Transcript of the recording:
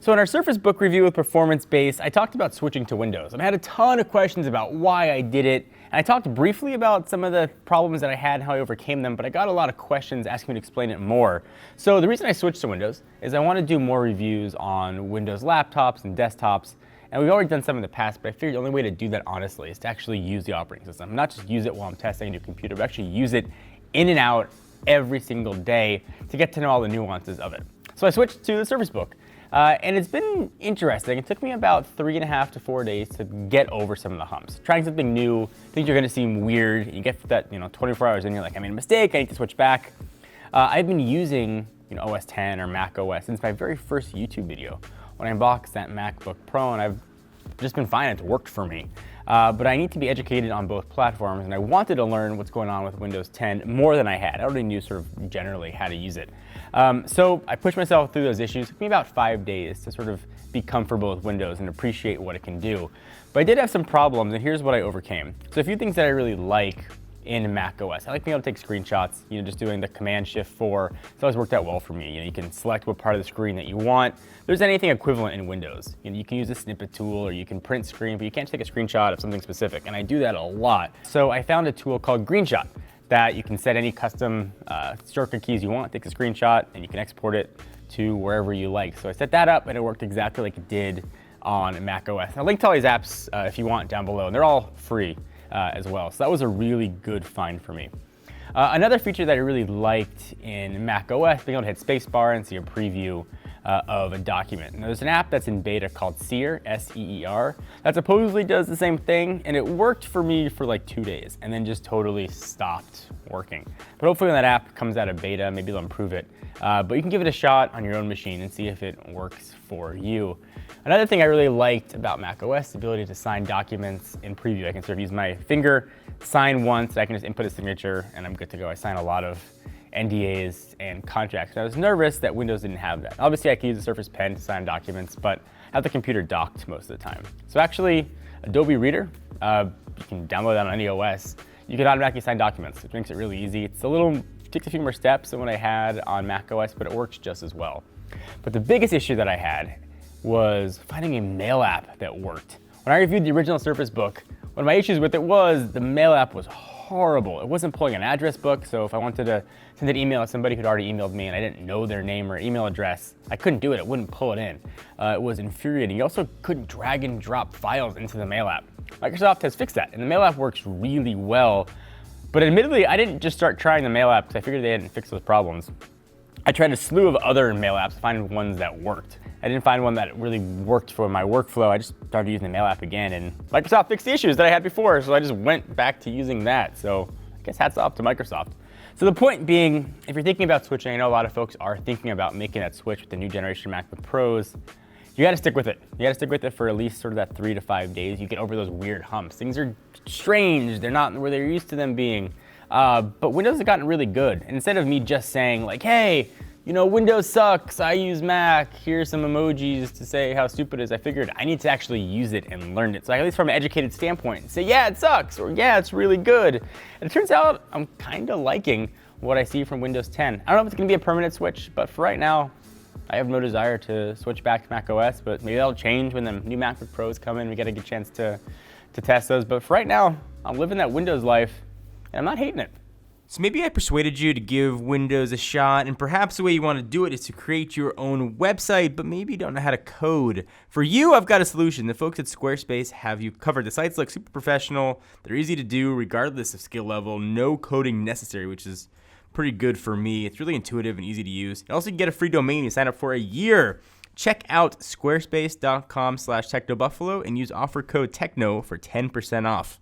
So in our Surface Book review with Performance Base, I talked about switching to Windows, and I had a ton of questions about why I did it, and I talked briefly about some of the problems that I had and how I overcame them, but I got a lot of questions asking me to explain it more. So the reason I switched to Windows is I want to do more reviews on Windows laptops and desktops, and we've already done some in the past, but I figured the only way to do that honestly is to actually use the operating system, not just use it while I'm testing a new computer, but actually use it in and out every single day to get to know all the nuances of it. So I switched to the Surface Book. And it's been interesting. It took me about 3.5 to 4 days to get over some of the humps. Trying something new, things are gonna seem weird. You get that 24 hours in, you're like, I made a mistake, I need to switch back. I've been using OS 10 or Mac OS since my very first YouTube video when I unboxed that MacBook Pro, and I've just been fine, it's worked for me. But I need to be educated on both platforms, and I wanted to learn what's going on with Windows 10 more than I had. I already knew sort of generally how to use it. So I pushed myself through those issues. It took me about 5 days to sort of be comfortable with Windows and appreciate what it can do. But I did have some problems, and here's what I overcame. So a few things that I really like in Mac OS. I like being able to take screenshots, just doing the Command-Shift-4. It's always worked out well for me. You can select what part of the screen that you want. There's anything equivalent in Windows. You can use a snippet tool or you can print screen, but you can't take a screenshot of something specific, and I do that a lot. So I found a tool called GREENSHOT that you can set any custom shortcut keys you want, take a screenshot, and you can export it to wherever you like. So I set that up, and it worked exactly like it did on Mac OS. I'll link to all these apps if you want down below, and they're all free as well. So that was a really good find for me. Another feature that I really liked in Mac OS, being able to hit spacebar and see a preview of a document. And there's an app that's in beta called Seer, S-E-E-R, that supposedly does the same thing, and it worked for me for like 2 days, and then just totally stopped working. But hopefully when that app comes out of beta, maybe they'll improve it. But you can give it a shot on your own machine and see if it works for you. Another thing I really liked about macOS, the ability to sign documents in preview. I can sort of use my finger, sign once, I can just input a signature, and I'm good to go. I sign a lot of NDAs and contracts. And I was nervous that Windows didn't have that. Obviously, I can use the Surface Pen to sign documents, but I have the computer docked most of the time. So actually, Adobe Reader, you can download that on any OS. You can automatically sign documents, which makes it really easy. It takes a few more steps than what I had on macOS, but it works just as well. But the biggest issue that I had was finding a mail app that worked. When I reviewed the original Surface Book, one of my issues with it was the mail app was horrible. It wasn't pulling an address book, so if I wanted to send an email to somebody who'd already emailed me and I didn't know their name or email address, I couldn't do it. It wouldn't pull it in. It was infuriating. You also couldn't drag and drop files into the mail app. Microsoft has fixed that, and the mail app works really well. But admittedly, I didn't just start trying the mail app because I figured they hadn't fixed those problems. I tried a slew of other mail apps to find ones that worked. I didn't find one that really worked for my workflow. I just started using the mail app again, and Microsoft fixed the issues that I had before, so I just went back to using that. So I guess hats off to Microsoft. So the point being, if you're thinking about switching, I know a lot of folks are thinking about making that switch with the new generation MacBook Pros. You gotta stick with it. You gotta stick with it for at least sort of that 3 to 5 days. You get over those weird humps. Things are strange. They're not where they're used to them being. But Windows has gotten really good. And instead of me just saying like, hey, Windows sucks, I use Mac, here's some emojis to say how stupid it is, I figured I need to actually use it and learn it. So at least from an educated standpoint, say, yeah, it sucks, or yeah, it's really good. And it turns out I'm kind of liking what I see from Windows 10. I don't know if it's gonna be a permanent switch, but for right now, I have no desire to switch back to Mac OS, but maybe that'll change when the new MacBook Pros come in. We get a good chance to test those. But for right now, I'm living that Windows life, and I'm not hating it. So maybe I persuaded you to give Windows a shot, and perhaps the way you want to do it is to create your own website, but maybe you don't know how to code. For you, I've got a solution. The folks at Squarespace have you covered. The sites look super professional. They're easy to do regardless of skill level. No coding necessary, which is pretty good for me. It's really intuitive and easy to use. You also get a free domain. You sign up for a year. Check out squarespace.com/technobuffalo and use offer code TECHNO for 10% off.